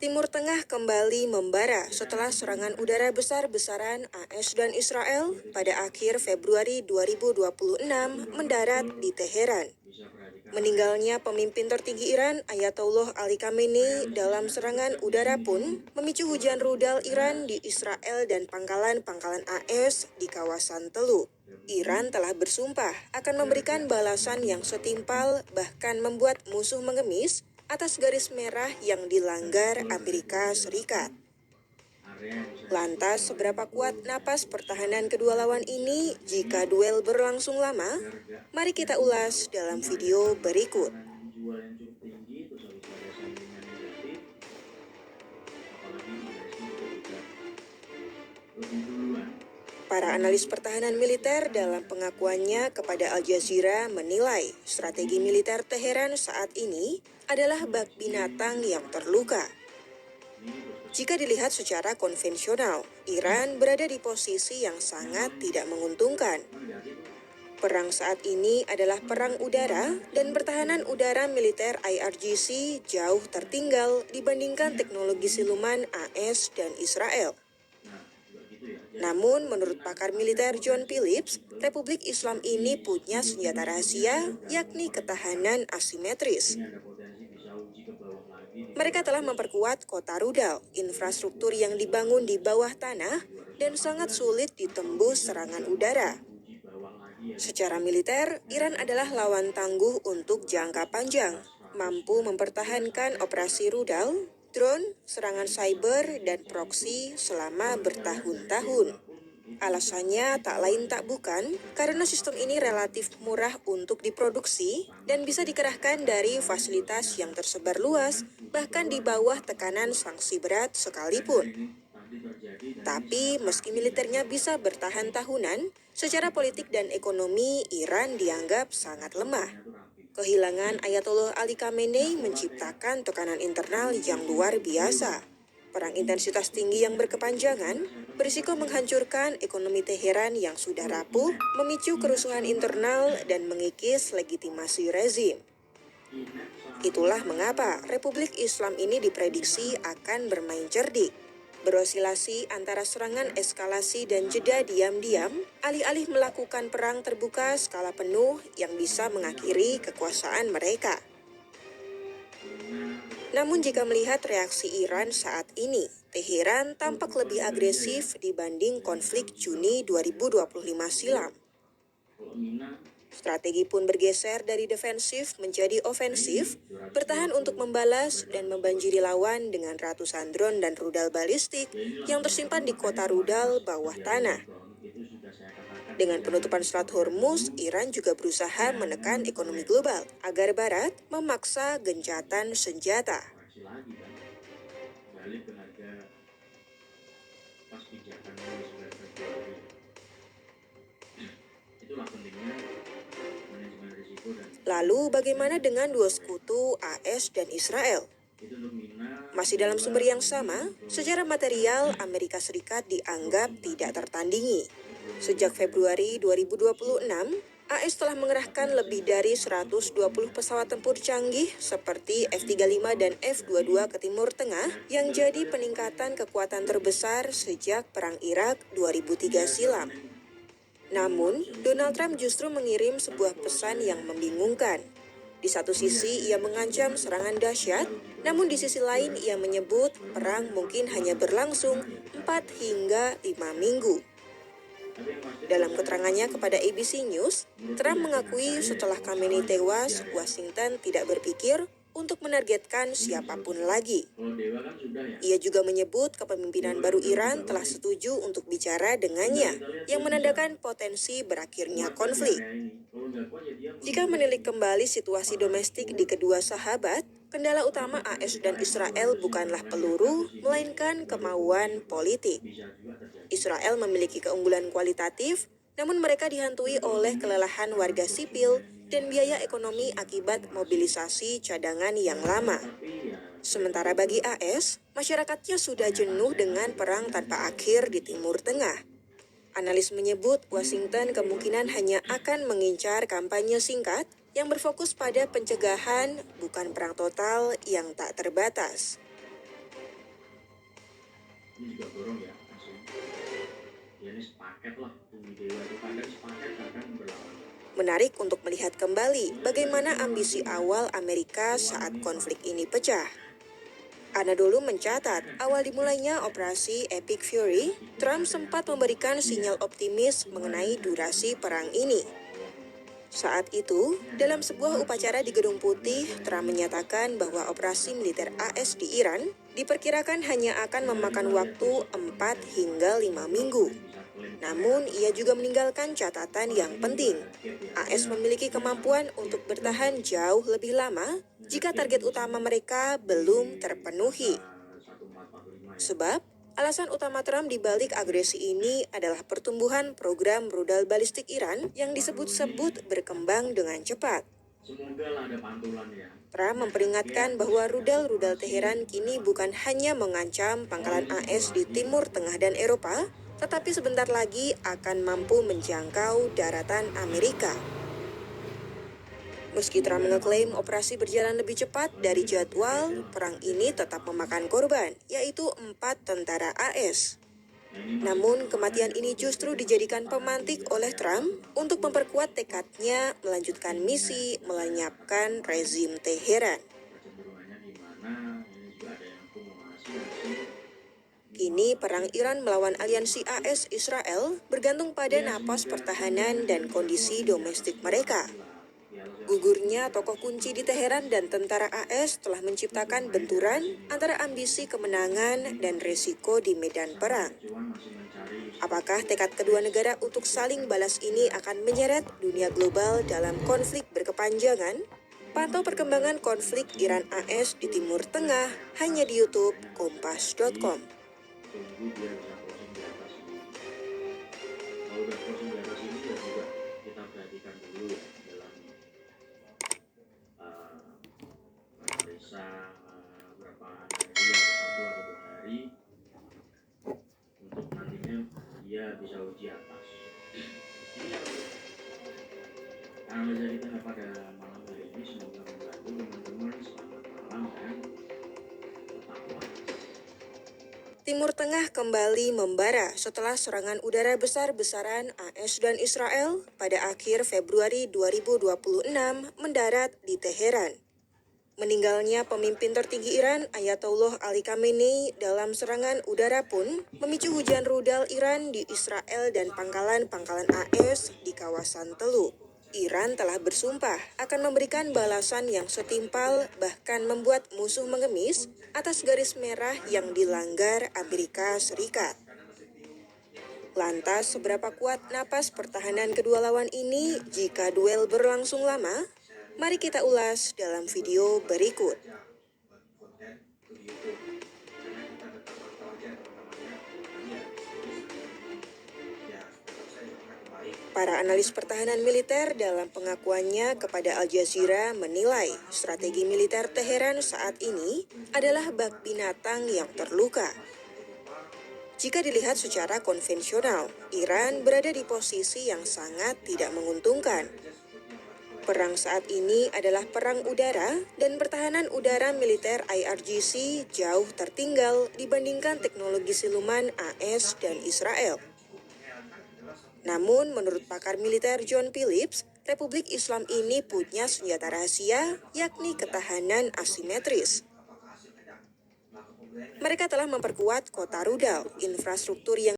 Timur Tengah kembali membara setelah serangan udara besar-besaran AS dan Israel pada akhir Februari 2026 mendarat di Teheran. Meninggalnya pemimpin tertinggi Iran, Ayatollah Ali Khamenei, dalam serangan udara pun memicu hujan rudal Iran di Israel dan pangkalan-pangkalan AS di kawasan Teluk. Iran telah bersumpah akan memberikan balasan yang setimpal, bahkan membuat musuh mengemis atas garis merah yang dilanggar Amerika Serikat. Lantas, seberapa kuat napas pertahanan kedua lawan ini jika duel berlangsung lama? Mari kita ulas dalam video berikut. Para analis pertahanan militer dalam pengakuannya kepada Al Jazeera menilai strategi militer Teheran saat ini adalah bak binatang yang terluka. Jika dilihat secara konvensional, Iran berada di posisi yang sangat tidak menguntungkan. Perang saat ini adalah perang udara dan pertahanan udara militer IRGC jauh tertinggal dibandingkan teknologi siluman AS dan Israel. Namun, menurut pakar militer John Phillips, Republik Islam ini punya senjata rahasia, yakni ketahanan asimetris. Mereka telah memperkuat kota rudal, infrastruktur yang dibangun di bawah tanah, dan sangat sulit ditembus serangan udara. Secara militer, Iran adalah lawan tangguh untuk jangka panjang, mampu mempertahankan operasi rudal, drone, serangan cyber, dan proksi selama bertahun-tahun. Alasannya tak lain tak bukan karena sistem ini relatif murah untuk diproduksi dan bisa dikerahkan dari fasilitas yang tersebar luas, bahkan di bawah tekanan sanksi berat sekalipun. Tapi meski militernya bisa bertahan tahunan, secara politik dan ekonomi Iran dianggap sangat lemah. Kehilangan Ayatollah Ali Khamenei menciptakan tekanan internal yang luar biasa. Perang intensitas tinggi yang berkepanjangan berisiko menghancurkan ekonomi Teheran yang sudah rapuh, memicu kerusuhan internal dan mengikis legitimasi rezim. Itulah mengapa Republik Islam ini diprediksi akan bermain cerdik, berosilasi antara serangan eskalasi dan jeda diam-diam, alih-alih melakukan perang terbuka skala penuh yang bisa mengakhiri kekuasaan mereka. Namun jika melihat reaksi Iran saat ini, Teheran tampak lebih agresif dibanding konflik Juni 2025 silam. Strategi pun bergeser dari defensif menjadi ofensif, bertahan untuk membalas dan membanjiri lawan dengan ratusan drone dan rudal balistik yang tersimpan di kota rudal bawah tanah. Dengan penutupan Selat Hormuz, Iran juga berusaha menekan ekonomi global agar Barat memaksa gencatan senjata. Lalu bagaimana dengan dua sekutu AS dan Israel? Masih dalam sumber yang sama, secara material Amerika Serikat dianggap tidak tertandingi. Sejak Februari 2026, AS telah mengerahkan lebih dari 120 pesawat tempur canggih seperti F-35 dan F-22 ke Timur Tengah yang jadi peningkatan kekuatan terbesar sejak Perang Irak 2003 silam. Namun, Donald Trump justru mengirim sebuah pesan yang membingungkan. Di satu sisi, ia mengancam serangan dahsyat, namun di sisi lain ia menyebut perang mungkin hanya berlangsung 4 hingga 5 minggu. Dalam keterangannya kepada ABC News, Trump mengakui setelah Khamenei tewas, Washington tidak berpikir untuk menargetkan siapapun lagi. Ia juga menyebut kepemimpinan baru Iran telah setuju untuk bicara dengannya, yang menandakan potensi berakhirnya konflik. Jika menilik kembali situasi domestik di kedua sahabat, kendala utama AS dan Israel bukanlah peluru, melainkan kemauan politik. Israel memiliki keunggulan kualitatif, namun mereka dihantui oleh kelelahan warga sipil dan biaya ekonomi akibat mobilisasi cadangan yang lama. Sementara bagi AS, masyarakatnya sudah jenuh dengan perang tanpa akhir di Timur Tengah. Analis menyebut Washington kemungkinan hanya akan mengincar kampanye singkat yang berfokus pada pencegahan, bukan perang total yang tak terbatas. Ini juga dorong ya, langsung. Ya ini sepaket lah, Bumi Dewa itu kadang sepaket, kadang berlawan. Menarik untuk melihat kembali bagaimana ambisi awal Amerika saat konflik ini pecah. Anadolu mencatat, awal dimulainya operasi Epic Fury, Trump sempat memberikan sinyal optimis mengenai durasi perang ini. Saat itu, dalam sebuah upacara di Gedung Putih, Trump menyatakan bahwa operasi militer AS di Iran diperkirakan hanya akan memakan waktu 4 hingga 5 minggu. Namun, ia juga meninggalkan catatan yang penting. AS memiliki kemampuan untuk bertahan jauh lebih lama jika target utama mereka belum terpenuhi. Sebab, alasan utama Trump di balik agresi ini adalah pertumbuhan program rudal balistik Iran yang disebut-sebut berkembang dengan cepat. Trump memperingatkan bahwa rudal-rudal Teheran kini bukan hanya mengancam pangkalan AS di Timur Tengah dan Eropa, tetapi sebentar lagi akan mampu menjangkau daratan Amerika. Meski Trump mengeklaim operasi berjalan lebih cepat dari jadwal, perang ini tetap memakan korban, yaitu 4 tentara AS. Namun, kematian ini justru dijadikan pemantik oleh Trump untuk memperkuat tekadnya melanjutkan misi melenyapkan rezim Teheran. Kini, perang Iran melawan aliansi AS Israel bergantung pada napas pertahanan dan kondisi domestik mereka. Gugurnya tokoh kunci di Teheran dan tentara AS telah menciptakan benturan antara ambisi kemenangan dan risiko di medan perang. Apakah tekad kedua negara untuk saling balas ini akan menyeret dunia global dalam konflik berkepanjangan? Pantau perkembangan konflik Iran-AS di Timur Tengah hanya di YouTube Kompas.com. Tunggu dia bisa crossing di atas ini. Kalau udah crossing di atas ini ya juga kita perhatikan dulu ya dalam analisa berapa hari atau 1 atau 2 hari untuk nantinya dia bisa uji atas. Analisa kita pada malam hari ini semoga membantu teman-teman. Selamat malam dan tetaplah. Timur Tengah kembali membara setelah serangan udara besar-besaran AS dan Israel pada akhir Februari 2026 mendarat di Teheran. Meninggalnya pemimpin tertinggi Iran Ayatollah Ali Khamenei dalam serangan udara pun memicu hujan rudal Iran di Israel dan pangkalan-pangkalan AS di kawasan Teluk. Iran telah bersumpah akan memberikan balasan yang setimpal, bahkan membuat musuh mengemis atas garis merah yang dilanggar Amerika Serikat. Lantas, seberapa kuat napas pertahanan kedua lawan ini jika duel berlangsung lama? Mari kita ulas dalam video berikut. Para analis pertahanan militer dalam pengakuannya kepada Al Jazeera menilai strategi militer Teheran saat ini adalah bak binatang yang terluka. Jika dilihat secara konvensional, Iran berada di posisi yang sangat tidak menguntungkan. Perang saat ini adalah perang udara dan pertahanan udara militer IRGC jauh tertinggal dibandingkan teknologi siluman AS dan Israel. Namun, menurut pakar militer John Phillips, Republik Islam ini punya senjata rahasia, yakni ketahanan asimetris. Mereka telah memperkuat kota rudal, infrastruktur yang